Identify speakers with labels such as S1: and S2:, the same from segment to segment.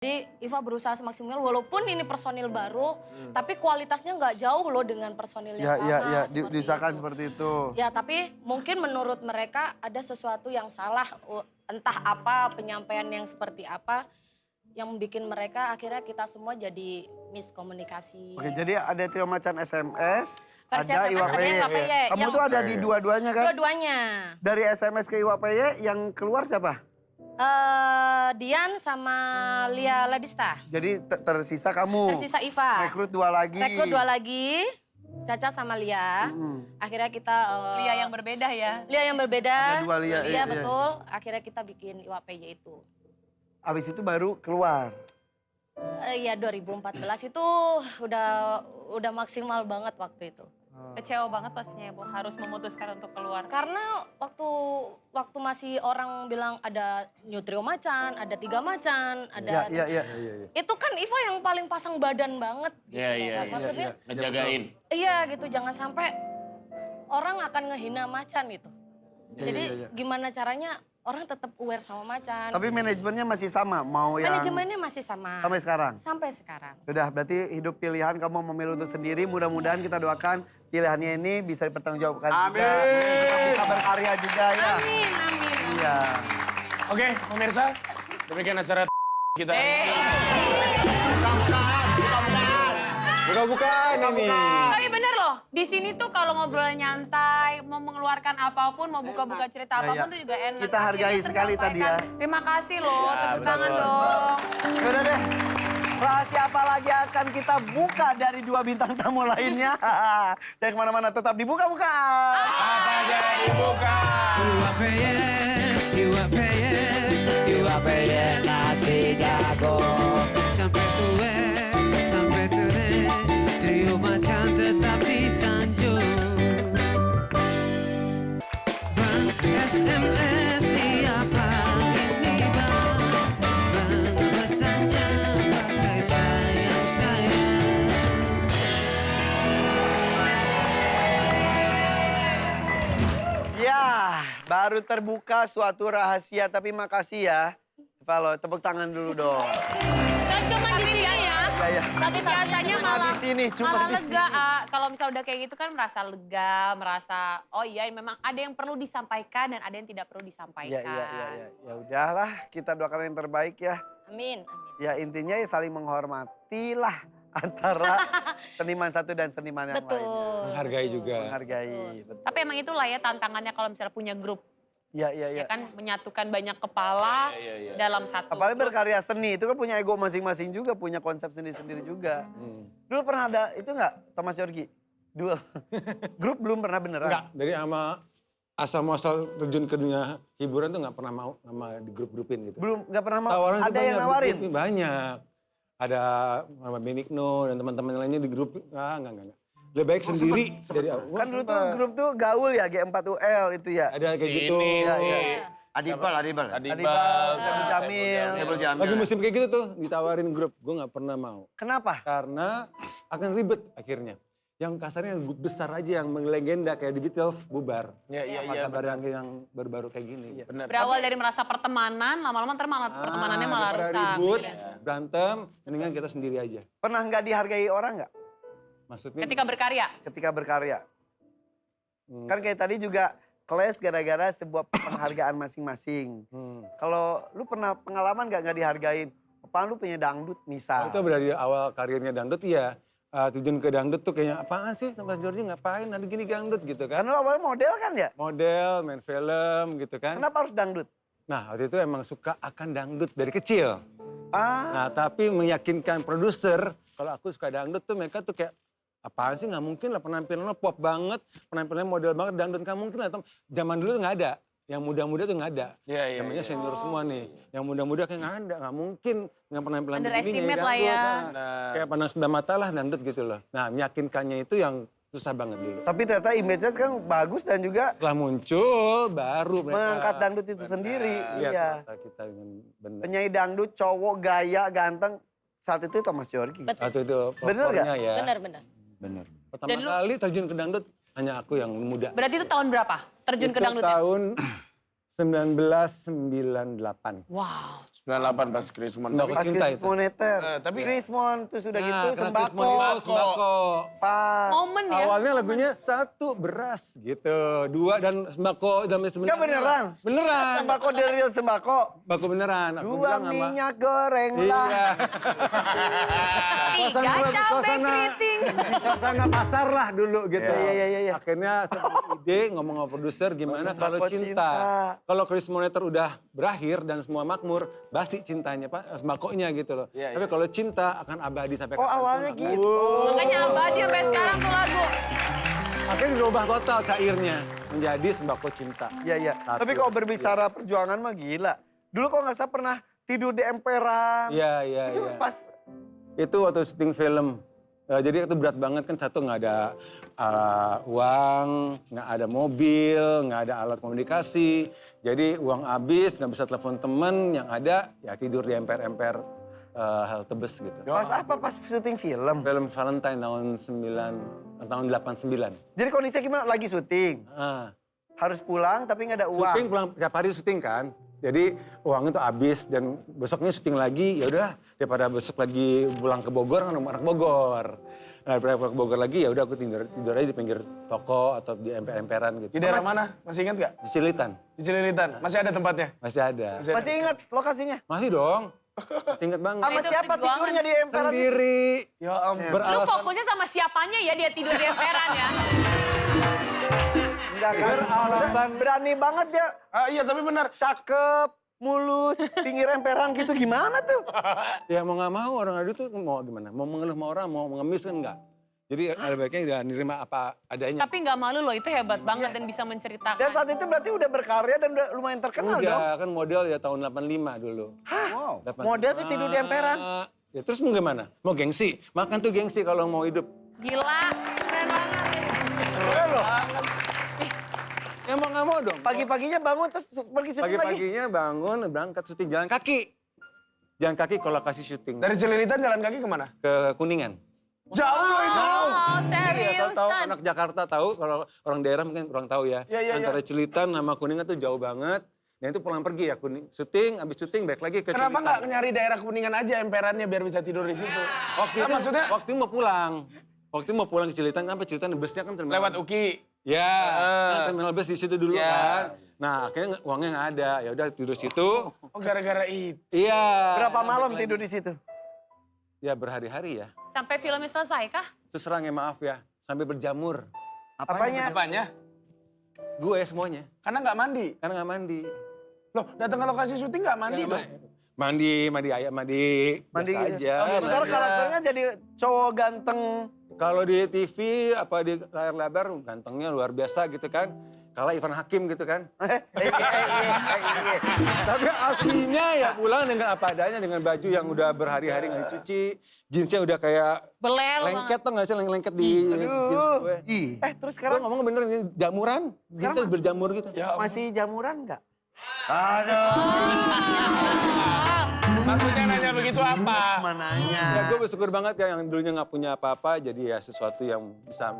S1: Jadi Iva berusaha semaksimal walaupun ini personil baru, tapi kualitasnya nggak jauh loh dengan personil yang lama.
S2: Diusahakan seperti itu.
S1: Ya, tapi mungkin menurut mereka ada sesuatu yang salah, entah apa penyampaian yang seperti apa, yang bikin mereka akhirnya kita semua jadi miskomunikasi.
S2: Oke, jadi ada Trio Macan SMS,
S1: Versi
S2: ada
S1: SMS,
S2: Iwa
S1: ada yang
S2: PY.
S1: KPY,
S2: Kamu
S1: yang-
S2: tuh ada di dua-duanya kan?
S1: Dua-duanya.
S2: Dari SMS ke Iwa PY yang keluar siapa?
S1: Dian sama Lia Ladista.
S2: Jadi tersisa kamu.
S1: Tersisa Iva.
S2: Rekrut 2 lagi.
S1: Rekrut 2 lagi, Caca sama Lia. Akhirnya kita...
S3: Lia yang berbeda ya.
S1: Lia yang berbeda.
S2: Ada 2 Lia.
S1: Iya, betul. Akhirnya kita bikin IWAPY itu.
S2: Abis itu baru keluar.
S1: Iya, 2014 itu udah maksimal banget waktu itu.
S3: Kecewa banget pastinya Bu, harus memutuskan untuk keluar.
S1: Karena waktu masih orang bilang ada New Trio Macan, ada 3 Macan, ada...
S2: Iya.
S1: Itu kan Iva yang paling pasang badan banget.
S4: Iya.
S1: Maksudnya,
S4: Ngejagain.
S1: iya gitu, jangan sampai orang akan ngehina Macan gitu. Jadi gimana caranya orang tetap aware sama Macan.
S2: Tapi manajemennya masih sama, mau yang...
S1: Manajemennya masih sama.
S2: Sampai sekarang?
S1: Sampai sekarang.
S2: Sudah, berarti hidup pilihan kamu memilih untuk sendiri. Mudah-mudahan kita doakan pilihannya ini bisa dipertanggungjawabkan juga. Tetap bisa berkarya juga ya.
S1: Amin.
S2: Iya.
S4: Oke, pemirsa, demikian acara kita.
S5: Buka-bukaan ini.
S3: Tapi bener loh, di sini tuh kalau ngobrol nyantai, mau mengeluarkan apapun, mau buka-buka cerita apapun tuh juga enak.
S2: Kita hargai
S3: Akhirnya
S2: sekali tadi ya.
S3: tersampaikan. Terima kasih loh, tepuk
S4: betul,
S3: tangan
S4: betul.
S3: dong.
S2: Yaudah deh. Rahasia apa lagi akan kita buka dari 2 bintang tamu lainnya? Jangan kemana-mana, tetap dibuka-buka.
S4: Apa jadi buka?
S6: Iwapeye nasi jago sampai tua sampai tua trio macan tetap disanjung. Bang SMS siapa ini bang? Bang pesannya pakai sayang.
S2: Ya, baru terbuka suatu rahasia, tapi makasih ya. Valo, tepuk tangan dulu dong.
S1: Dan cuma di sini ya.
S2: Ya.
S3: Biasanya
S2: Cuma
S3: malah,
S2: di sini, cuma
S3: malah
S2: di
S3: lega.
S2: sini.
S3: Kalau misal udah kayak gitu kan merasa lega, merasa oh iya memang ada yang perlu disampaikan dan ada yang tidak perlu disampaikan.
S2: Ya. Ya udahlah, kita doakan yang terbaik ya.
S1: Amin.
S2: Ya intinya ya saling menghormati lah antara seniman satu dan seniman yang
S1: Betul.
S2: lainnya.
S5: Menghargai juga.
S2: Menghargai, betul.
S3: Tapi emang itulah ya tantangannya kalau misalnya punya grup.
S2: Ya.
S3: Ya kan menyatukan banyak kepala dalam satu.
S2: Apalagi berkarya seni, itu kan punya ego masing-masing juga, punya konsep sendiri-sendiri juga. Dulu pernah ada, itu enggak Thomas Yorgi? Duel. Grup belum pernah beneran?
S5: Enggak, dari asal muasal terjun ke dunia hiburan tuh nggak pernah mau sama di grup-grupin gitu.
S2: Belum, nggak pernah mau.
S5: Tawaran tuh
S2: Ada yang
S5: banyak,
S2: nawarin?
S5: grup-grupin banyak. Ada Mama Benigno dan teman-teman lainnya di grup, enggak. Lebih baik sendiri dari awal.
S2: Kan dulu tuh grup tuh gaul ya, G4UL itu ya.
S5: Ada kayak gitu.
S2: Iya.
S4: Adibal.
S2: Adibal, Saiful Jamil.
S5: Lagi musim kayak gitu tuh ditawarin grup, gue nggak pernah mau.
S2: Kenapa?
S5: Karena akan ribet akhirnya. Yang kasarnya yang besar aja, yang legenda kayak The Beatles bubar.
S4: Iya.
S5: Apa kabar yang baru-baru kayak gini.
S4: Benar.
S3: Berawal dari merasa pertemanan, lama-lama ntar malah pertemanannya malah
S5: daripada
S3: rusak.
S5: ribut,
S3: gitu.
S5: berantem, mendingan kita sendiri aja.
S2: Pernah nggak dihargai orang nggak
S5: Maksudnya
S3: Ketika berkarya.
S2: ketika berkarya? Kan kayak tadi juga clash gara-gara sebuah penghargaan masing-masing. Kalau lu pernah pengalaman nggak dihargain? Apaan lu punya dangdut misal?
S5: itu dari awal karirnya dangdut ya. Tujuan ke dangdut tuh kayaknya apaan sih sama Georgie ngapain ada gini dangdut gitu
S2: Kan
S5: kan.
S2: lu awalnya model kan ya?
S5: Model, main film gitu kan.
S2: Kenapa harus dangdut?
S5: Nah waktu itu emang suka akan dangdut dari kecil.
S2: Ah,
S5: Nah tapi meyakinkan produser kalau aku suka dangdut tuh mereka tuh kayak apaan sih nggak mungkin lah penampilan lo pop banget, penampilannya model banget, dangdut nggak mungkin lah. Zaman dulu tuh nggak ada, yang muda-muda tuh nggak ada.
S4: Iya.
S5: Namanya senior semua nih, yang muda-muda kayak nggak mungkin dengan penampilan
S3: Underestimate
S5: begini
S3: lah ya.
S5: Kayak pandang sebelah mata lah dangdut gitu loh. Nah meyakinkannya itu yang susah banget dulu.
S2: tapi ternyata image-nya sekarang bagus dan juga
S5: Setelah muncul baru mereka
S2: mengangkat dangdut itu sendiri.
S5: lihat
S2: Iya.
S5: mata kita dengan benar.
S2: Penyanyi dangdut, cowok, gaya, ganteng. Saat itu Thomas Yorgi.
S1: Betul.
S5: Waktu itu
S2: Bener nggak?
S5: popornya ya.
S1: Benar.
S5: Pertama
S3: Dan
S5: kali terjun ke dangdut hanya aku yang muda.
S3: Berarti itu tahun berapa? Terjun ke
S5: Itu
S3: dangdutnya?
S5: tahun 1998.
S3: Wow.
S4: 98 pas Krismon.
S5: Sembako
S2: Pas
S5: cinta
S2: Krismon
S5: itu.
S2: neter.
S4: Tapi-
S2: Krismon tuh sudah gitu
S5: Nah, karena Krismon
S2: sembako.
S5: itu sembako.
S2: Pas.
S3: Momen ya.
S5: Awalnya lagunya 1 beras gitu, 2 dan sembako dan sebenarnya.
S2: Enggak beneran?
S5: Beneran.
S2: Sembako dari real sembako.
S5: Sembako beneran. Aku
S2: 2
S5: bilang sama-
S2: minyak goreng lah.
S5: Iya.
S3: 3 cabai
S5: suasana-
S3: keriting.
S5: Suasana pasar lah dulu gitu.
S2: Iya.
S5: Akhirnya ide ngomong sama produser gimana
S2: Sembako
S5: kalau cinta.
S2: cinta.
S5: Kalau Chris Monitor udah berakhir dan semua makmur, pasti cintanya Pak, sembakonya gitu loh.
S4: Iya,
S5: Tapi kalau cinta akan abadi sampai
S2: Oh,
S5: kapanpun.
S2: awalnya gitu.
S3: Makanya abadi sampai sekarang tuh lagu.
S5: Akhirnya dirubah total syairnya menjadi sembako cinta.
S2: Iya.
S5: Satu.
S2: Tapi kalau berbicara perjuangan mah gila. Dulu kok nggak salah pernah tidur di emperan.
S5: Iya.
S2: Itu pas
S5: Itu waktu syuting film. Jadi itu berat banget kan, satu nggak ada uang, nggak ada mobil, nggak ada alat komunikasi. Jadi uang habis, nggak bisa telepon temen, yang ada ya tidur di emper-emper halte bus gitu.
S2: pas apa? Pas syuting film.
S5: Film Valentine tahun 89.
S2: Jadi kondisinya gimana? Lagi syuting.
S5: Ah,
S2: Harus pulang tapi nggak ada uang.
S5: syuting pulang tiap hari syuting kan. Jadi uang itu habis dan besoknya syuting lagi, ya udah daripada besok lagi pulang ke Bogor kan rumah anak Bogor. Nah, daripada pulang ke Bogor lagi ya udah aku tidur aja di pinggir toko atau di emper-emperan gitu.
S4: Di daerah mana? Masih ingat nggak?
S5: Di Cililitan.
S4: Di Cililitan. Masih ada tempatnya?
S5: Masih ada.
S2: Masih ingat lokasinya?
S5: Masih dong. Masih ingat banget.
S2: Sama
S3: Itu
S2: siapa
S3: perjuangan.
S2: tidurnya di emperan?
S5: Sendiri.
S4: Ya ampun.
S3: Lu
S5: Beralasan.
S3: fokusnya sama siapanya ya dia tidur di emperan ya.
S2: Enggak kan?
S5: Beralasan.
S2: Berani banget dia.
S4: Iya tapi benar.
S2: Cakep, mulus, pinggir emperan gitu gimana tuh?
S5: Ya mau nggak mau orang adu tuh mau gimana? Mau mengeluh sama orang, mau mengemis kan enggak. Jadi ada baiknya ya nerima apa adanya.
S3: Tapi nggak malu loh, itu hebat banget dan bisa menceritakan.
S2: Dan saat itu berarti udah berkarya dan udah lumayan terkenal dong.
S5: Udah kan model ya tahun 85 dulu.
S2: Hah?
S5: 85.
S2: Model terus tidur di emperan?
S5: Ya terus mau gimana? Mau gengsi? Makan tuh gengsi kalau mau hidup.
S3: Gila, keren banget.
S2: Keren loh.
S5: Ya mau nggak mau dong.
S2: Pagi-paginya bangun terus pergi syuting lagi.
S5: Pagi-paginya bangun, berangkat syuting jalan kaki. Jalan kaki kalau kasih syuting.
S4: Dari Cililitan jalan kaki kemana?
S5: Ke Kuningan.
S4: Jauh loh itu.
S3: Oh,
S5: Iya, tahu
S3: seriusan.
S5: anak Jakarta tahu, kalau orang daerah mungkin kurang tahu ya.
S4: Iya.
S5: Antara Cililitan sama Kuningan tuh jauh banget. Nah itu pulang pergi ya, syuting, habis syuting balik lagi ke
S4: Kenapa
S5: Cililitan.
S4: nggak nyari daerah Kuningan aja emperannya biar bisa tidur di situ?
S5: Waktu
S4: Nah,
S5: itu
S4: maksudnya
S5: waktu itu mau pulang. Waktu itu mau pulang ke Cililitan, kan Cililitan busnya kan terminal.
S4: lewat UKI.
S5: Ya, kan terminal bus di situ dulu
S4: Ya.
S5: kan. Nah akhirnya uangnya nggak ada, ya udah tidur situ.
S4: Oh gara-gara itu.
S5: Iya.
S2: Berapa malam
S5: Balik
S2: tidur
S5: lagi.
S2: di situ?
S5: Ya berhari-hari ya.
S3: Sampai filmnya selesai kah?
S5: Terus terang ya maaf ya, sampai berjamur.
S2: Apanya?
S4: Apanya?
S5: Gue semuanya,
S4: Karena nggak mandi.
S5: karena nggak mandi.
S4: Loh datang ke lokasi syuting nggak mandi
S5: Ya,
S4: dong?
S5: Mandi ayam, mandi
S2: Mandi
S5: biasa
S2: gitu.
S5: aja.
S2: Sekarang
S5: mandi.
S2: karakternya jadi cowok ganteng.
S5: Kalau di TV apa di layar lebar gantengnya luar biasa gitu kan. Kalah Ivan Hakim gitu kan.
S2: Iya.
S5: Tapi aslinya ya pulang dengan apa adanya, dengan baju yang udah berhari-hari nggak dicuci. Jeansnya udah kayak
S3: Belel
S5: lengket tuh nggak sih, lengket di jeans
S2: Aduh.
S5: gue.
S2: Terus
S5: Gue
S2: sekarang
S5: ngomong bener ini jamuran, jeansnya berjamur gitu.
S4: Ya ampun.
S2: masih jamuran nggak?
S4: Maksudnya nanya begitu apa?
S2: Mananya?
S5: Ya gue bersyukur banget ya yang dulunya nggak punya apa-apa, jadi ya sesuatu yang bisa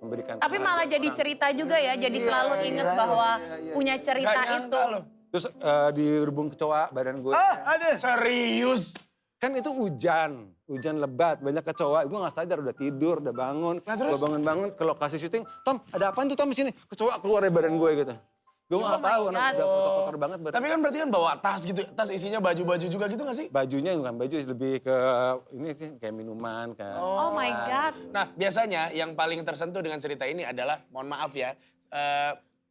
S5: memberikan.
S3: Tapi malah jadi cerita juga ya, jadi selalu inget bahwa punya cerita
S4: Nggak
S3: itu.
S4: nyangka loh.
S5: Terus di rubung kecoa badan gue.
S4: Ada serius.
S5: Kan itu hujan lebat, banyak kecoa. Gue nggak sadar, udah tidur, udah bangun.
S4: Nah, terus?
S5: Gue bangun-bangun ke lokasi syuting. Tom, ada apaan tuh Tom di sini? Kecoa keluar dari badan gue gitu. Gue nggak tahu,
S3: my
S5: anak
S3: God.
S5: udah kotor-kotor banget.
S4: Tapi kan berarti kan bawa tas gitu. Tas isinya baju-baju juga gitu nggak sih?
S5: Bajunya bukan baju, lebih ke ini kayak minuman kan.
S3: Oh my God.
S4: Nah biasanya yang paling tersentuh dengan cerita ini adalah, mohon maaf ya,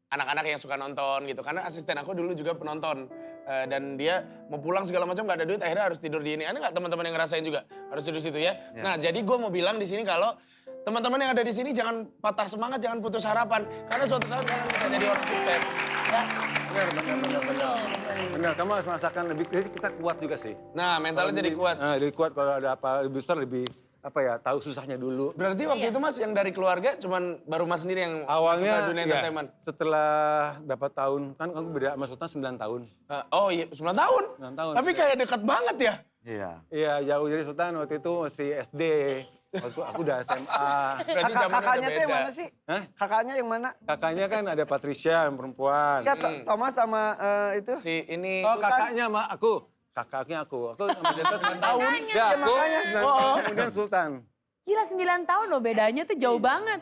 S4: anak-anak yang suka nonton gitu. Karena asisten aku dulu juga penonton. Dan dia mau pulang segala macam nggak ada duit, akhirnya harus tidur di ini. Ada nggak teman-teman yang ngerasain juga? Harus tidur situ ya? Nah jadi gue mau bilang di sini kalau teman-teman yang ada di sini jangan patah semangat, jangan putus harapan. Karena suatu saat kalian bisa jadi orang sukses. Ya.
S5: Benar, kamu harus merasakan lebih, jadi kita kuat juga sih.
S4: Nah mentalnya jadi kuat.
S5: Jadi kuat kalau ada apa lebih besar, lebih apa ya, tahu susahnya dulu.
S4: Berarti waktu itu Mas yang dari keluarga cuman baru Mas sendiri yang
S5: Awalnya
S4: masuk ke dunia
S5: ya,
S4: entertainment?
S5: setelah dapat tahun, kan aku beda sama Sultan 9 tahun.
S4: Oh iya, 9 tahun?
S5: 9 tahun.
S4: Tapi kayak dekat banget ya?
S5: Iya jauh, jadi Sultan waktu itu masih SD. Waktu aku udah SMA.
S4: Berarti zamannya
S2: Kakaknya
S4: udah
S2: tuh yang
S4: beda.
S2: mana sih?
S5: Hah?
S2: Kakaknya yang mana?
S5: Kakaknya kan ada Patricia yang perempuan.
S2: Ya, Thomas sama itu.
S4: Si ini
S5: Oh kakaknya sama aku. Kakaknya aku. Aku sama Jessa 9 tahun. Ya aku
S2: makanya.
S5: 9 tahun kemudian Sultan.
S3: Gila 9 tahun loh bedanya tuh jauh banget.